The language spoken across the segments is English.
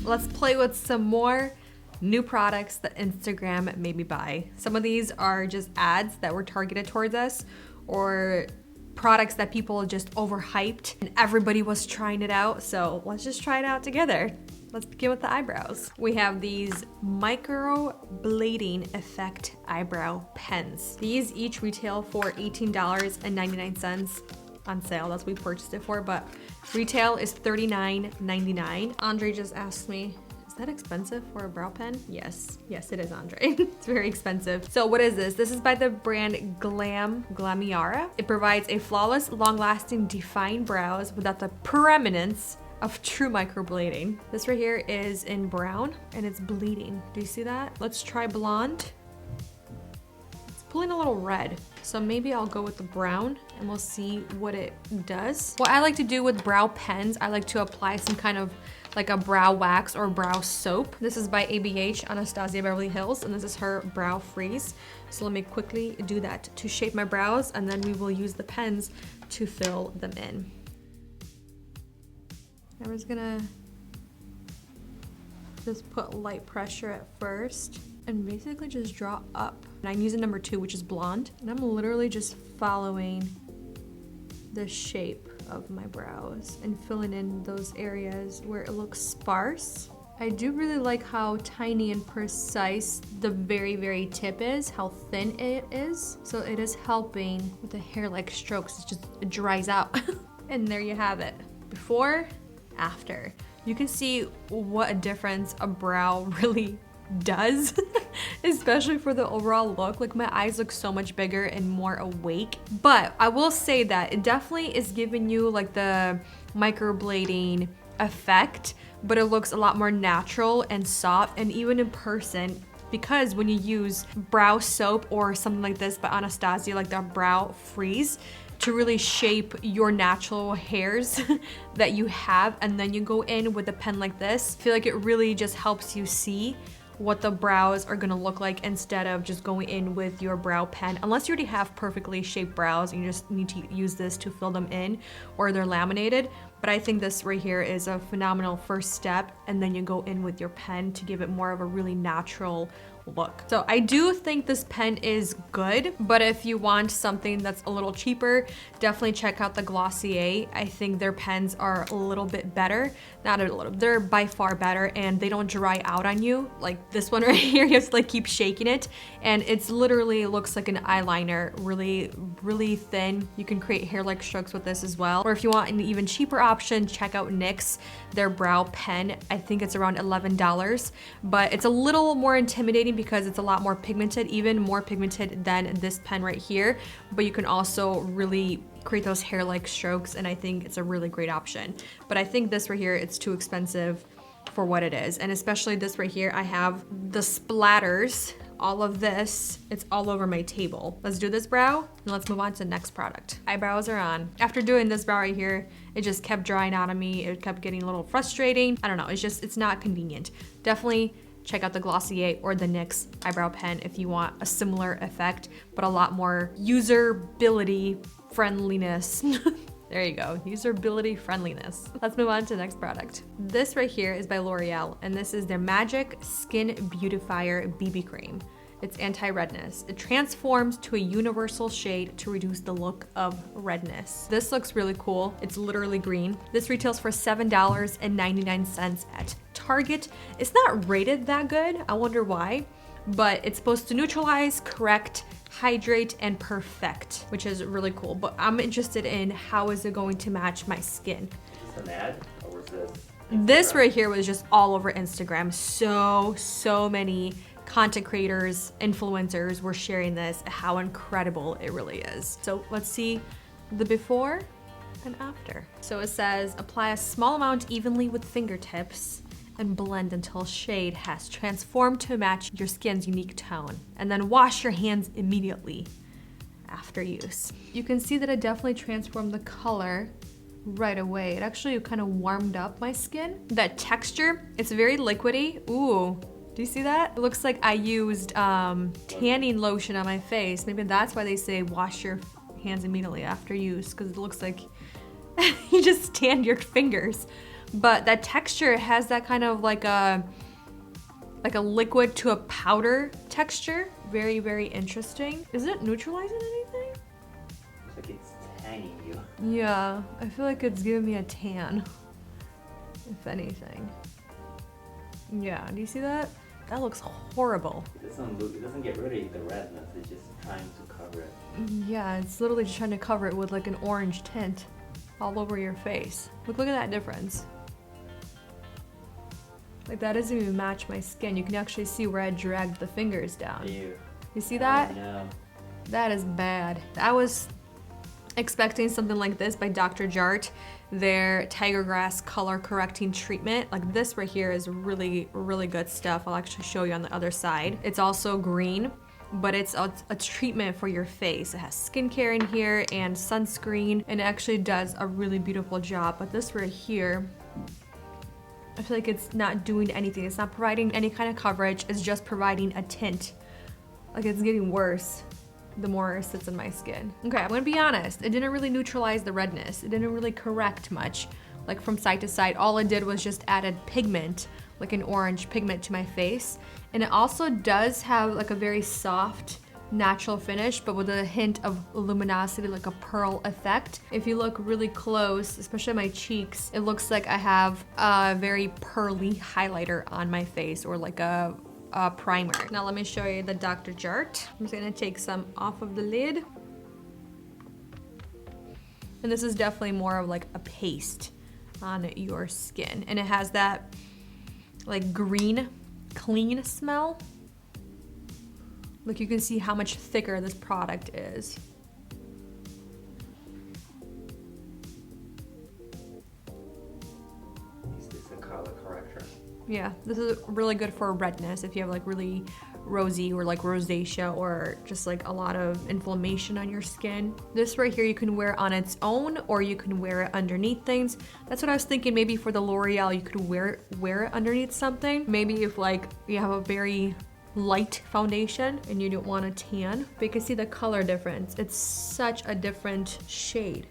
let's play with some more new products that Instagram made me buy. Some of these are just ads that were targeted towards us, or products that people just overhyped and everybody was trying it out. So let's just try it out together. Let's begin with the eyebrows. We have these micro blading effect eyebrow pens. These each retail for $18.99 on sale. That's what we purchased it for, but retail is $39.99. Andre just asked me, is that expensive for a brow pen? Yes, it is, Andre. It's very expensive. So what is this? This is by the brand Glam, Glamiara. It provides a flawless, long-lasting, defined brows without the preeminence of true microblading. This right here is in brown and it's bleeding. Do you see that? Let's try blonde. It's pulling a little red. So maybe I'll go with the brown and we'll see what it does. What I like to do with brow pens, I like to apply some kind of like a brow wax or brow soap. This is by ABH, Anastasia Beverly Hills, and this is her brow freeze. So let me quickly do that to shape my brows, and then we will use the pens to fill them in. I was gonna just put light pressure at first and basically just draw up. And I'm using number 2, which is blonde, and I'm literally just following the shape of my brows and filling in those areas where it looks sparse. I do really like how tiny and precise the very, very tip is, how thin it is. So it is helping with the hair-like strokes. It dries out. And there you have it. Before, after. You can see what a difference a brow really does, especially for the overall look. Like, my eyes look so much bigger and more awake. But I will say that it definitely is giving you like the microblading effect, but it looks a lot more natural and soft, and even in person, because when you use brow soap or something like this by Anastasia, like the brow freeze, to really shape your natural hairs that you have, and then you go in with a pen like this, I feel like it really just helps you see what the brows are gonna look like instead of just going in with your brow pen. Unless you already have perfectly shaped brows and you just need to use this to fill them in, or they're laminated. But I think this right here is a phenomenal first step, and then you go in with your pen to give it more of a really natural look. So I do think this pen is good, but if you want something that's a little cheaper, definitely check out the Glossier. I think their pens are a little bit better. Not a little, they're by far better, and they don't dry out on you. Like this one right here, you have to like keep shaking it, and it's literally looks like an eyeliner, really, really thin. You can create hair-like strokes with this as well. Or if you want an even cheaper option, check out NYX, their brow pen. I think it's around $11, but it's a little more intimidating because it's a lot more pigmented, even more pigmented than this pen right here. But you can also really create those hair-like strokes, and I think it's a really great option. But I think this right here, it's too expensive for what it is. And especially this right here, I have the splatters, all of this, it's all over my table. Let's do this brow, and let's move on to the next product. Eyebrows are on. After doing this brow right here, it just kept drying out on me. It kept getting a little frustrating. I don't know, it's not convenient. Definitely check out the Glossier or the NYX eyebrow pen if you want a similar effect, but a lot more usability friendliness. There you go, usability friendliness. Let's move on to the next product. This right here is by L'Oreal, and this is their Magic Skin Beautifier BB Cream. It's anti-redness. It transforms to a universal shade to reduce the look of redness. This looks really cool. It's literally green. This retails for $7.99 at Target. It's not rated that good. I wonder why, but it's supposed to neutralize, correct, hydrate, and perfect, which is really cool. But I'm interested in how is it going to match my skin. Is this an ad, or was this This right here was just all over Instagram. So many content creators, influencers were sharing this, how incredible it really is. So let's see the before and after. So it says, apply a small amount evenly with fingertips and blend until shade has transformed to match your skin's unique tone. And then wash your hands immediately after use. You can see that it definitely transformed the color right away. It actually kind of warmed up my skin. That texture, it's very liquidy. Ooh. Do you see that? It looks like I used tanning lotion on my face. Maybe that's why they say wash your hands immediately after use, because it looks like you just tanned your fingers. but that texture has that kind of like a liquid to a powder texture. Very, very interesting. Is it neutralizing anything? Looks like it's tanning you. Yeah, I feel like it's giving me a tan, if anything. Yeah, do you see that? That looks horrible. It doesn't get rid of the redness, it's just trying to cover it. Yeah, it's literally just trying to cover it with like an orange tint all over your face. Look at that difference. Like that doesn't even match my skin. You can actually see where I dragged the fingers down. Ew. You see that? No. That is bad. I was expecting something like this by Dr. Jart, their tiger grass color correcting treatment. Like this right here is really, really good stuff. I'll actually show you on the other side. It's also green, but it's a treatment for your face. It has skincare in here and sunscreen, and it actually does a really beautiful job. But this right here, I feel like it's not doing anything. It's not providing any kind of coverage. It's just providing a tint. Like it's getting worse the more it sits in my skin. Okay, I'm gonna be honest. It didn't really neutralize the redness. It didn't really correct much. Like from side to side, all it did was just added pigment, like an orange pigment to my face. And it also does have like a very soft, natural finish, but with a hint of luminosity, like a pearl effect. If you look really close, especially my cheeks, it looks like I have a very pearly highlighter on my face, or like a primer. Now let me show you the Dr. Jart. I'm just gonna take some off of the lid. And this is definitely more of like a paste on your skin. And it has that like green, clean smell. Look, you can see how much thicker this product is. Is this a color corrector? Yeah, this is really good for redness if you have like really rosy or like rosacea or just like a lot of inflammation on your skin. This right here you can wear on its own, or you can wear it underneath things. That's what I was thinking. Maybe for the L'Oreal you could wear it underneath something. Maybe if like you have a very light foundation and you don't want a tan, but you can see the color difference. It's such a different shade,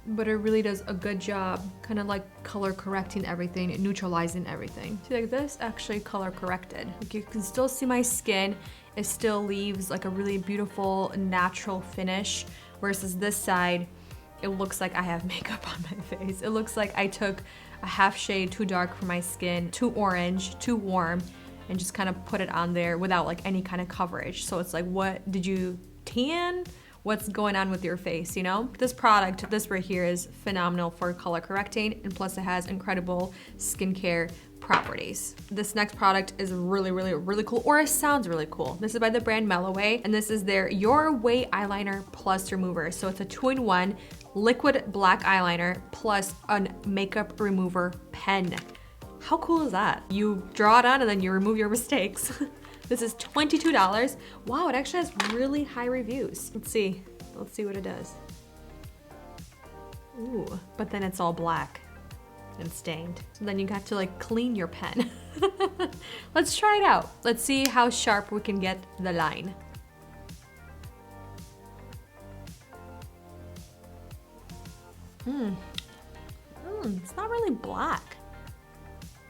but it really does a good job kind of like color correcting everything and neutralizing everything. See, like this actually color corrected. Like you can still see my skin. It still leaves like a really beautiful natural finish, versus this side, it looks like I have makeup on my face. It looks like I took a half shade too dark for my skin, too orange, too warm, and just kind of put it on there without like any kind of coverage. So it's like, what, did you tan? What's going on with your face, you know? This product, this right here, is phenomenal for color correcting, and plus it has incredible skincare properties. This next product is really, really, really cool, or it sounds really cool. This is by the brand Mellow Way, and this is their Your Way Eyeliner Plus Remover. So it's a 2-in-1 liquid black eyeliner plus a makeup remover pen. How cool is that? You draw it on and then you remove your mistakes. This is $22. Wow, it actually has really high reviews. Let's see what it does. Ooh, but then it's all black and stained. So then you have to like clean your pen. Let's try it out. Let's see how sharp we can get the line. It's not really black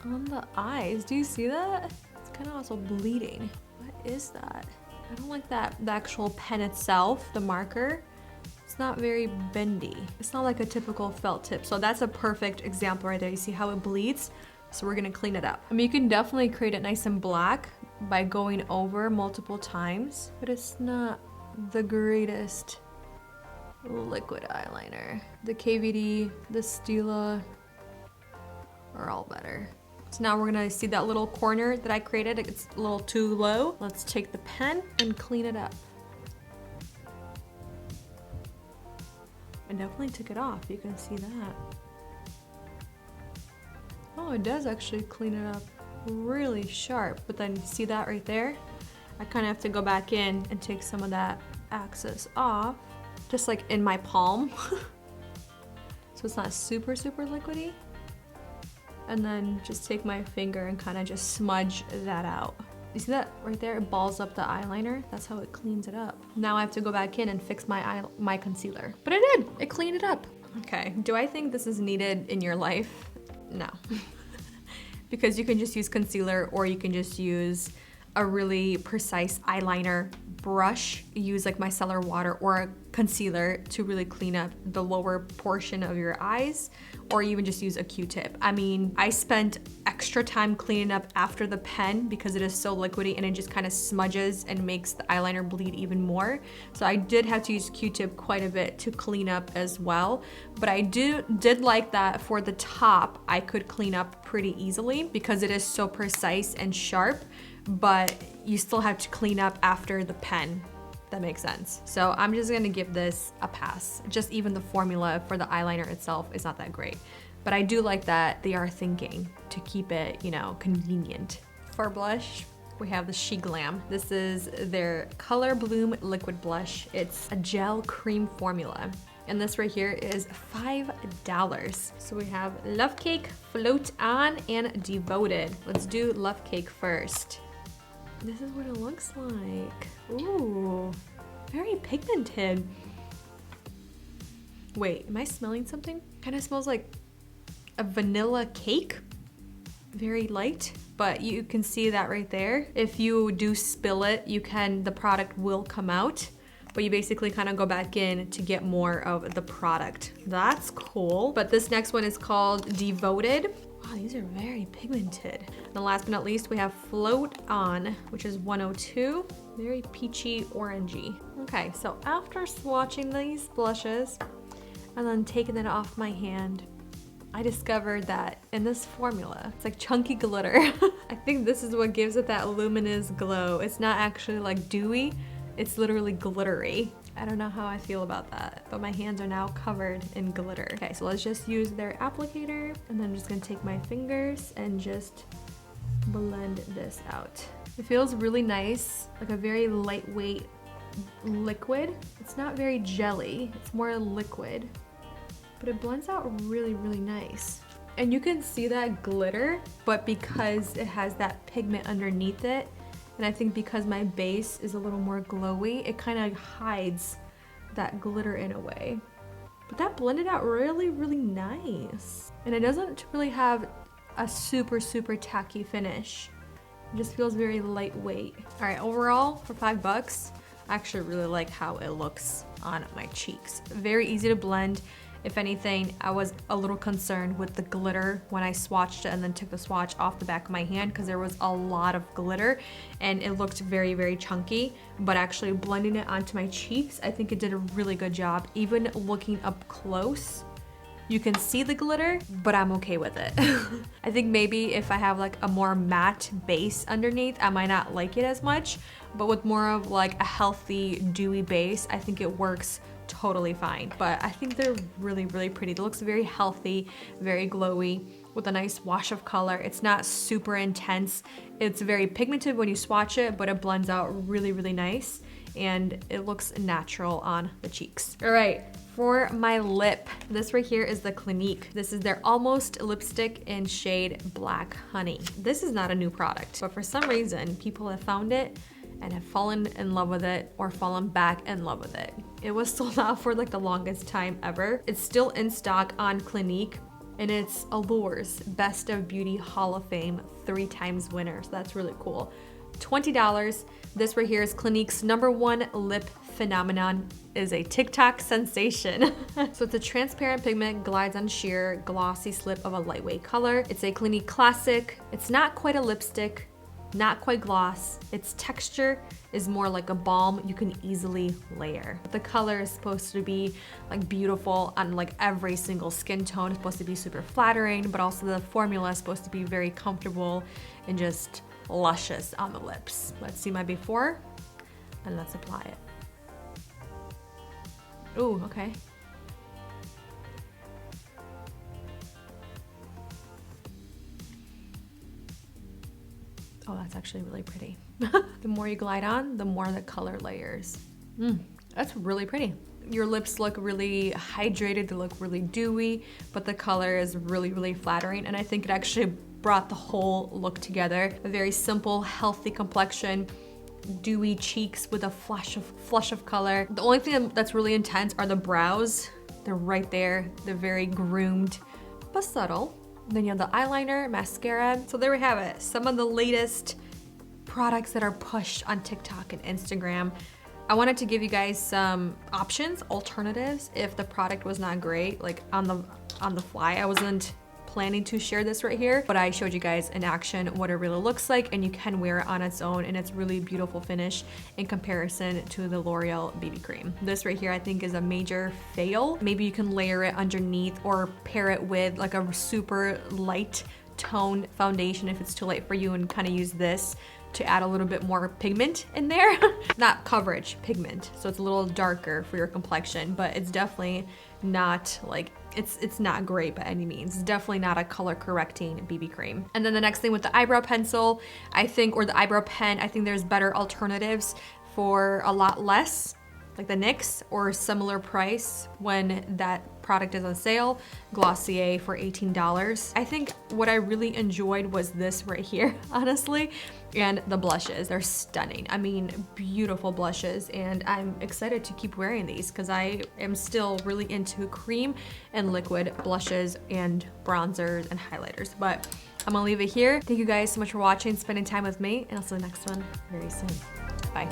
on the eyes. Do you see that? It's kind of also bleeding. What is that? I don't like that. The actual pen itself, the marker, it's not very bendy. It's not like a typical felt tip. So that's a perfect example right there. You see how it bleeds? So we're gonna clean it up. I mean, you can definitely create it nice and black by going over multiple times, but it's not the greatest liquid eyeliner. The KVD, the Stila are all better. So now we're gonna see that little corner that I created. It's a little too low. Let's take the pen and clean it up. I definitely took it off. You can see that. Oh, it does actually clean it up really sharp. But then see that right there? I kind of have to go back in and take some of that excess off, just like in my palm. So it's not super, super liquidy. And then just take my finger and kind of just smudge that out. You see that right there? It balls up the eyeliner. That's how it cleans it up. Now I have to go back in and fix my concealer. But I did, it cleaned it up. Okay, do I think this is needed in your life? No. Because you can just use concealer, or you can just use a really precise eyeliner brush. Use like micellar water or a concealer to really clean up the lower portion of your eyes, or even just use a Q-tip. I mean, I spent extra time cleaning up after the pen because it is so liquidy and it just kind of smudges and makes the eyeliner bleed even more. So I did have to use Q-tip quite a bit to clean up as well. But I did like that for the top, I could clean up pretty easily because it is so precise and sharp, but you still have to clean up after the pen. That makes sense. So I'm just gonna give this a pass. Just even the formula for the eyeliner itself is not that great. But I do like that they are thinking to keep it, you know, convenient. For blush, we have the Glam. This is their Color Bloom Liquid Blush. It's a gel cream formula. And this right here is $5. So we have Love Cake, Float On, and Devoted. Let's do Love Cake first. This is what it looks like. Ooh, very pigmented. Wait, am I smelling something? Kind of smells like a vanilla cake. Very light, but you can see that right there. If you do spill it, the product will come out, but you basically kind of go back in to get more of the product. That's cool. But this next one is called Devoted. Wow, these are very pigmented. And last but not least, we have Float On, which is 102. Very peachy orangey. Okay, so after swatching these blushes and then taking it off my hand, I discovered that in this formula, it's like chunky glitter. I think this is what gives it that luminous glow. It's not actually like dewy, it's literally glittery. I don't know how I feel about that, but my hands are now covered in glitter. Okay, so let's just use their applicator, and then I'm just gonna take my fingers and just blend this out. It feels really nice, like a very lightweight liquid. It's not very jelly, it's more liquid, but it blends out really, really nice. And you can see that glitter, but because it has that pigment underneath it, and I think because my base is a little more glowy, it kind of hides that glitter in a way. But that blended out really, really nice. And it doesn't really have a super, super tacky finish. It just feels very lightweight. All right, overall, for $5, I actually really like how it looks on my cheeks. Very easy to blend. If anything, I was a little concerned with the glitter when I swatched it and then took the swatch off the back of my hand because there was a lot of glitter and it looked very, very chunky. But actually blending it onto my cheeks, I think it did a really good job. Even looking up close, you can see the glitter, but I'm okay with it. I think maybe if I have like a more matte base underneath, I might not like it as much, but with more of like a healthy, dewy base, I think it works totally fine. But I think they're really, really pretty. It looks very healthy, very glowy, with a nice wash of color. It's not super intense. It's very pigmented when you swatch it, but it blends out really, really nice, and it looks natural on the cheeks. All right, for my lip, this right here is the Clinique. This is their Almost lipstick in shade Black Honey. This is not a new product, but for some reason, people have found it and have fallen in love with it or fallen back in love with it. It was sold out for like the longest time ever. It's still in stock on Clinique, and it's Allure's Best of Beauty Hall of Fame 3-times winner, so that's really cool. $20. This right here is Clinique's #1 lip phenomenon. Is a TikTok sensation. So it's a transparent pigment, glides on sheer, glossy slip of a lightweight color. It's a Clinique classic. It's not quite a lipstick, not quite gloss. Its texture is more like a balm you can easily layer. But the color is supposed to be like beautiful on like every single skin tone. It's supposed to be super flattering, but also the formula is supposed to be very comfortable and just luscious on the lips. Let's see my before and let's apply it. Ooh, okay. Oh, that's actually really pretty. The more you glide on, the more the color layers. That's really pretty. Your lips look really hydrated, they look really dewy, but the color is really, really flattering, and I think it actually brought the whole look together. A very simple, healthy complexion, dewy cheeks with a flush of color. The only thing that's really intense are the brows. They're right there. They're very groomed, but subtle. Then you have the eyeliner, mascara. So there we have it. Some of the latest products that are pushed on TikTok and Instagram. I wanted to give you guys some options, alternatives, if the product was not great, like on the fly. I wasn't planning to share this right here, but I showed you guys in action what it really looks like, and you can wear it on its own, and it's really beautiful finish in comparison to the L'Oreal BB cream. This right here I think is a major fail. Maybe you can layer it underneath or pair it with like a super light tone foundation if it's too light for you, and kind of use this to add a little bit more pigment in there. Not coverage, pigment. So it's a little darker for your complexion, but it's definitely not like, it's not great by any means. It's definitely not a color correcting BB cream. And then the next thing with the eyebrow pencil, I think, or the eyebrow pen, I think there's better alternatives for a lot less, like the NYX, or similar price when that product is on sale. Glossier for $18. I think what I really enjoyed was this right here, honestly, and the blushes. They're stunning. I mean, beautiful blushes, and I'm excited to keep wearing these because I am still really into cream and liquid blushes and bronzers and highlighters. But I'm gonna leave it here. Thank you guys so much for watching, spending time with me, and I'll see you in the next one very soon. Bye.